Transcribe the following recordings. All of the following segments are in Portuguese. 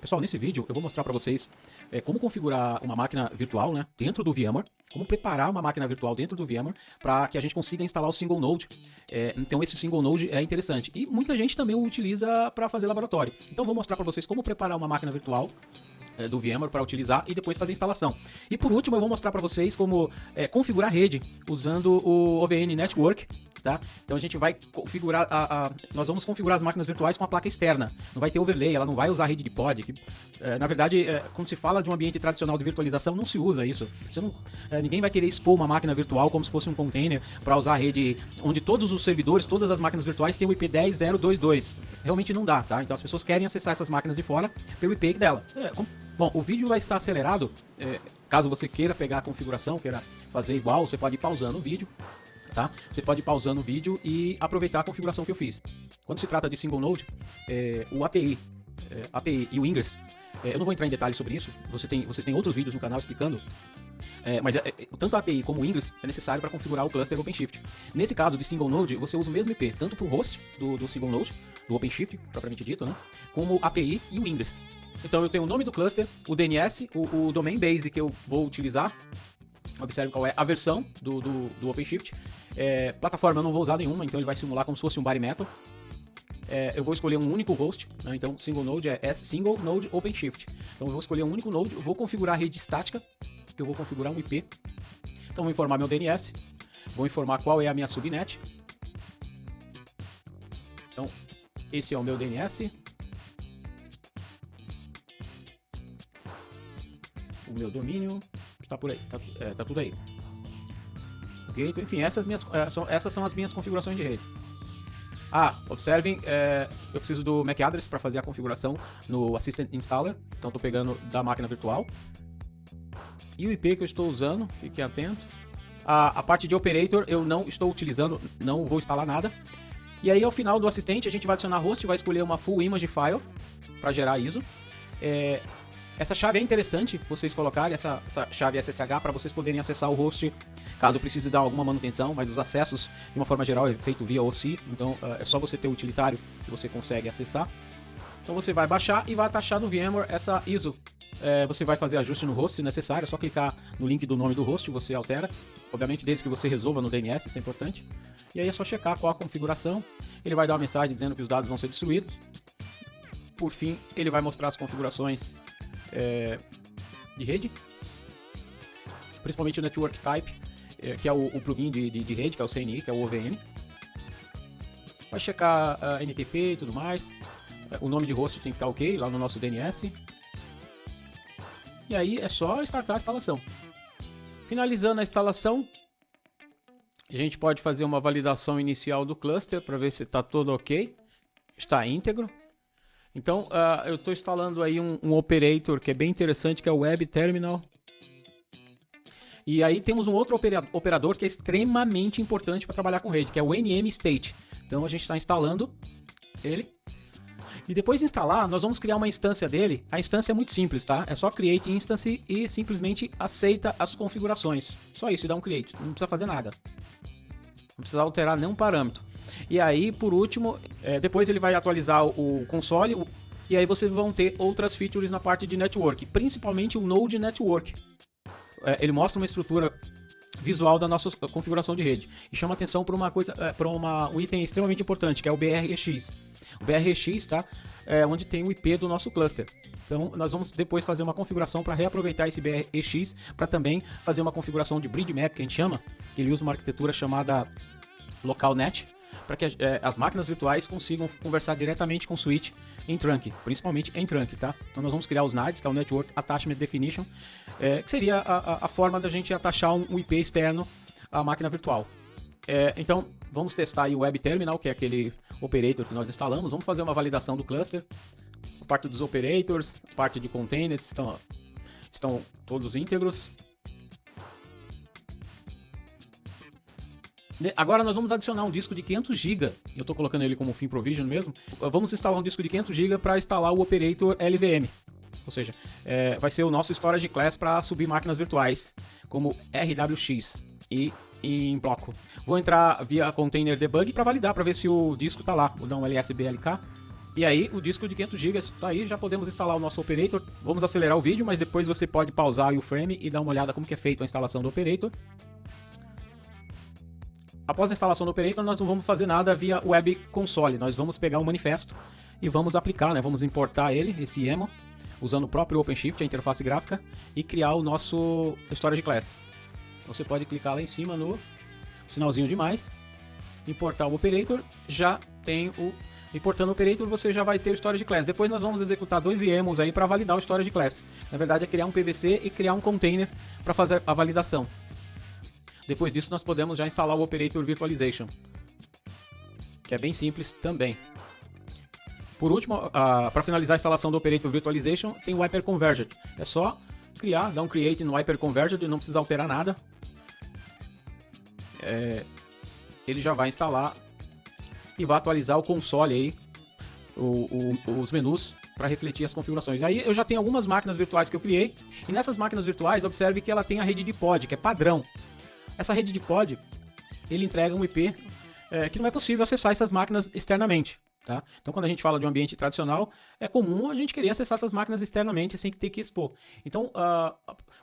Pessoal, nesse vídeo eu vou mostrar para vocês como configurar uma máquina virtual, né, dentro do VMware, como preparar uma máquina virtual dentro do VMware para que a gente consiga instalar o Single Node. Então esse Single Node é interessante e muita gente também o utiliza para fazer laboratório. Então vou mostrar para vocês como preparar uma máquina virtual do VMware para utilizar e depois fazer a instalação. E por último eu vou mostrar para vocês como configurar a rede usando o OVN Network. Tá? Então a gente vai configurar, nós vamos configurar as máquinas virtuais com a placa externa. Não vai ter overlay, ela não vai usar rede de pod. Na verdade, quando se fala de um ambiente tradicional de virtualização, não se usa isso. Ninguém vai querer expor uma máquina virtual como se fosse um container para usar a rede onde todos os servidores, todas as máquinas virtuais têm o IP 10.022. Realmente não dá, tá? Então as pessoas querem acessar essas máquinas de fora pelo IP dela. Bom, o vídeo vai estar acelerado. Caso você queira pegar a configuração, queira fazer igual, você pode ir pausando o vídeo. Tá? Você pode ir pausando o vídeo e aproveitar a configuração que eu fiz. Quando se trata de Single Node, o API e o Ingress, eu não vou entrar em detalhes sobre isso, vocês têm outros vídeos no canal explicando, mas tanto a API como o Ingress é necessário para configurar o cluster OpenShift. Nesse caso de Single Node, você usa o mesmo IP, tanto para o host do Single Node, do OpenShift, propriamente dito, né? Como o API e o Ingress. Então eu tenho o nome do cluster, o DNS, o domain base que eu vou utilizar. Observe qual é a versão do OpenShift. Plataforma eu não vou usar nenhuma, então ele vai simular como se fosse um bare metal. Eu vou escolher um único host, né? Então Single Node é Single Node OpenShift. Então eu vou escolher um único node, eu vou configurar a rede estática, que eu vou configurar um IP. Então vou informar meu DNS, vou informar qual é a minha subnet. Então esse é o meu DNS. O meu domínio está por aí, tá tudo aí. Ok? Então, enfim, essas são as minhas configurações de rede. Observem, eu preciso do MAC address para fazer a configuração no Assistant Installer. Então estou pegando da máquina virtual. E o IP que eu estou usando, fiquem atentos. A parte de operator eu não estou utilizando, não vou instalar nada. E aí ao final do assistente a gente vai adicionar host, vai escolher uma full image file para gerar ISO. Essa chave é interessante vocês colocarem, essa chave SSH, para vocês poderem acessar o host caso precise dar alguma manutenção, mas os acessos, de uma forma geral, é feito via OSI, então é só você ter o utilitário que você consegue acessar. Então você vai baixar e vai taxar no VMware essa ISO. Você vai fazer ajuste no host se necessário, é só clicar no link do nome do host, você altera. Obviamente, desde que você resolva no DNS, isso é importante. E aí é só checar qual a configuração. Ele vai dar uma mensagem dizendo que os dados vão ser destruídos. Por fim, ele vai mostrar as configurações de rede, principalmente o Network Type, que é o plugin de rede, que é o CNI, que é o OVN. Vai checar a NTP e tudo mais. O nome de host tem que estar ok lá no nosso DNS. E aí é só startar a instalação. Finalizando a instalação, a gente pode fazer uma validação inicial do cluster para ver se está tudo ok, está íntegro. Então, eu estou instalando aí um operator que é bem interessante, que é o Web Terminal. E aí temos um outro operador que é extremamente importante para trabalhar com rede, que é o NM State. Então a gente está instalando ele. E depois de instalar, nós vamos criar uma instância dele. A instância é muito simples, tá? É só create instance e simplesmente aceita as configurações. Só isso, e dá um create. Não precisa fazer nada. Não precisa alterar nenhum parâmetro. E aí, por último, depois ele vai atualizar o console, e aí vocês vão ter outras features na parte de network, principalmente o Node Network. Ele mostra uma estrutura visual da nossa configuração de rede e chama atenção para uma coisa, um item extremamente importante, que é o BRX. O BRX, tá? É onde tem o IP do nosso cluster. Então, nós vamos depois fazer uma configuração para reaproveitar esse BRX para também fazer uma configuração de bridge map, que a gente chama. Ele usa uma arquitetura chamada LocalNet, para que as máquinas virtuais consigam conversar diretamente com o switch em trunk, principalmente em trunk, tá? Então nós vamos criar os NATs, que é o Network Attachment Definition, que seria a forma da gente atachar um IP externo à máquina virtual. Então vamos testar aí o Web Terminal, que é aquele operator que nós instalamos. Vamos fazer uma validação do cluster. A parte dos operators, a parte de containers estão todos íntegros. Agora nós vamos adicionar um disco de 500 GB. Eu estou colocando ele como Fin Provision mesmo. Vamos instalar um disco de 500 GB para instalar o operator LVM. Ou seja, vai ser o nosso storage class para subir máquinas virtuais, como RWX e em bloco. Vou entrar via container debug para validar, para ver se o disco está lá. Vou dar um lsblk E aí o disco de 500 GB está aí, já podemos instalar o nosso operator. Vamos acelerar o vídeo, mas depois você pode pausar o frame e dar uma olhada como que é feito a instalação do operator. Após a instalação do operator, nós não vamos fazer nada via web console. Nós vamos pegar o manifesto e vamos aplicar, né? Vamos importar ele, esse YAML, usando o próprio OpenShift, a interface gráfica, e criar o nosso storage class. Você pode clicar lá em cima no sinalzinho de mais, importar o operator, já tem o... Importando o operator, você já vai ter o storage class. Depois nós vamos executar dois YAMLs aí para validar o storage class. Na verdade é criar um PVC e criar um container para fazer a validação. Depois disso nós podemos já instalar o Operator Virtualization, que é bem simples também. Por último, para finalizar a instalação do Operator Virtualization, tem o Hyperconverged. É só criar, dar um create no Hyperconverged, não precisa alterar nada. Ele já vai instalar e vai atualizar o console aí, os menus, para refletir as configurações. Aí eu já tenho algumas máquinas virtuais que eu criei, e nessas máquinas virtuais, observe que ela tem a rede de pod, que é padrão. Essa rede de pod, ele entrega um IP que não é possível acessar essas máquinas externamente. Tá? Então, quando a gente fala de um ambiente tradicional, é comum a gente querer acessar essas máquinas externamente sem ter que expor. Então,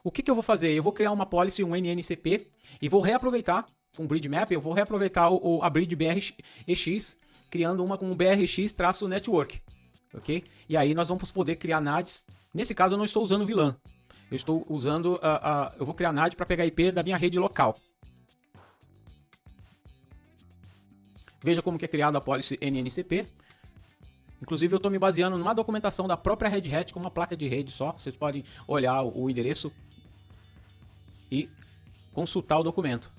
o que eu vou fazer? Eu vou criar uma policy, um NNCP, e vou reaproveitar um bridge map, eu vou reaproveitar a bridge BRX, criando uma com BRX-network. Okay? E aí nós vamos poder criar NADs. Nesse caso, eu não estou usando VLAN. Eu estou usando, eu vou criar NAD para pegar IP da minha rede local. Veja como que é criado a policy NNCP. Inclusive eu estou me baseando numa documentação da própria Red Hat com uma placa de rede só. Vocês podem olhar o endereço e consultar o documento.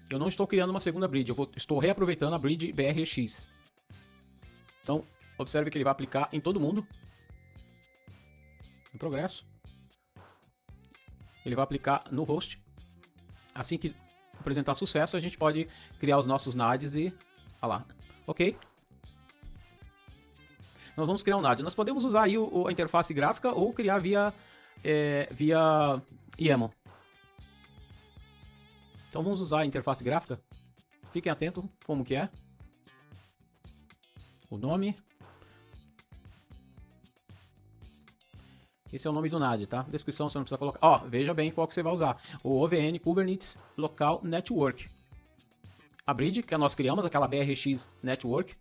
Eu não estou criando uma segunda bridge, estou reaproveitando a bridge BRX. Então, observe que ele vai aplicar em todo mundo. Em progresso. Ele vai aplicar no host. Assim que apresentar sucesso, a gente pode criar os nossos NADs e... Olha lá. Ok. Nós vamos criar um NAD. Nós podemos usar aí a interface gráfica ou criar via YAML. Então vamos usar a interface gráfica. Fiquem atentos como que é. O nome. Esse é o nome do NAD, tá? Descrição você não precisa colocar. Ó, veja bem qual que você vai usar. O OVN Kubernetes Local Network. A bridge que nós criamos, aquela BRX Network.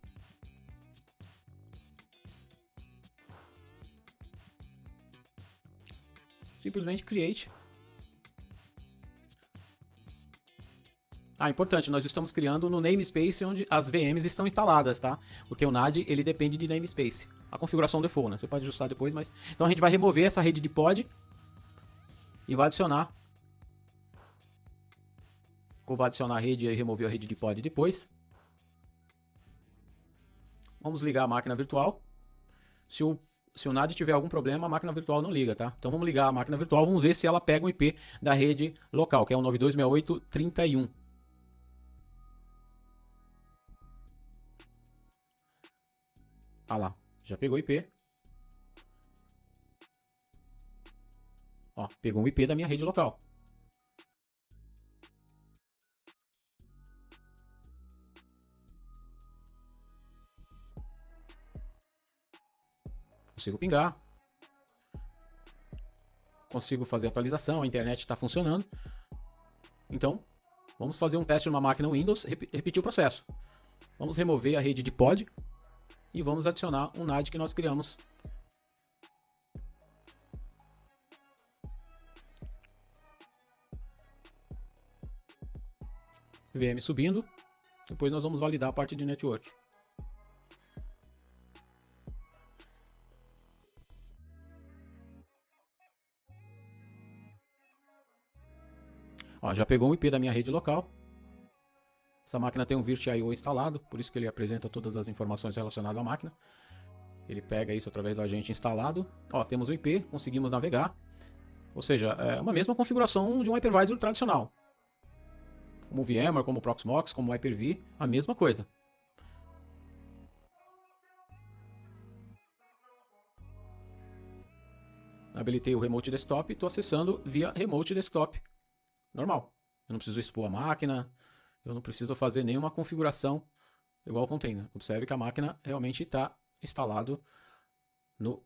Simplesmente create. Importante, nós estamos criando no namespace onde as VMs estão instaladas, tá? Porque o NAD, ele depende de namespace. A configuração default, né? Você pode ajustar depois, mas... Então a gente vai remover essa rede de pod e vai adicionar. Ou vai adicionar a rede e remover a rede de pod depois. Vamos ligar a máquina virtual. Se o NAD tiver algum problema, a máquina virtual não liga, tá? Então vamos ligar a máquina virtual, vamos ver se ela pega o IP da rede local, que é o 9268.31. Ah lá, já pegou o IP. Ó, pegou um IP da minha rede local. Consigo pingar. Consigo fazer atualização, a internet está funcionando. Então, vamos fazer um teste numa máquina Windows, repetir o processo. Vamos remover a rede de pod. E vamos adicionar um NAD que nós criamos. VM subindo. Depois nós vamos validar a parte de network. Ó, já pegou o IP da minha rede local. Essa máquina tem um VirtIO instalado, por isso que ele apresenta todas as informações relacionadas à máquina. Ele pega isso através do agente instalado. Ó, temos o IP, conseguimos navegar. Ou seja, é uma mesma configuração de um hypervisor tradicional. Como o VMware, como o Proxmox, como o Hyper-V, a mesma coisa. Habilitei o Remote Desktop e estou acessando via Remote Desktop. Normal. Eu não preciso expor a máquina. Eu não preciso fazer nenhuma configuração igual ao container. Observe que a máquina realmente está instalado no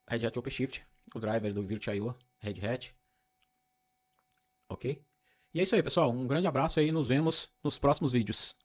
Red Hat OpenShift, o driver do VirtIO Red Hat. Ok? E é isso aí, pessoal. Um grande abraço aí, nos vemos nos próximos vídeos.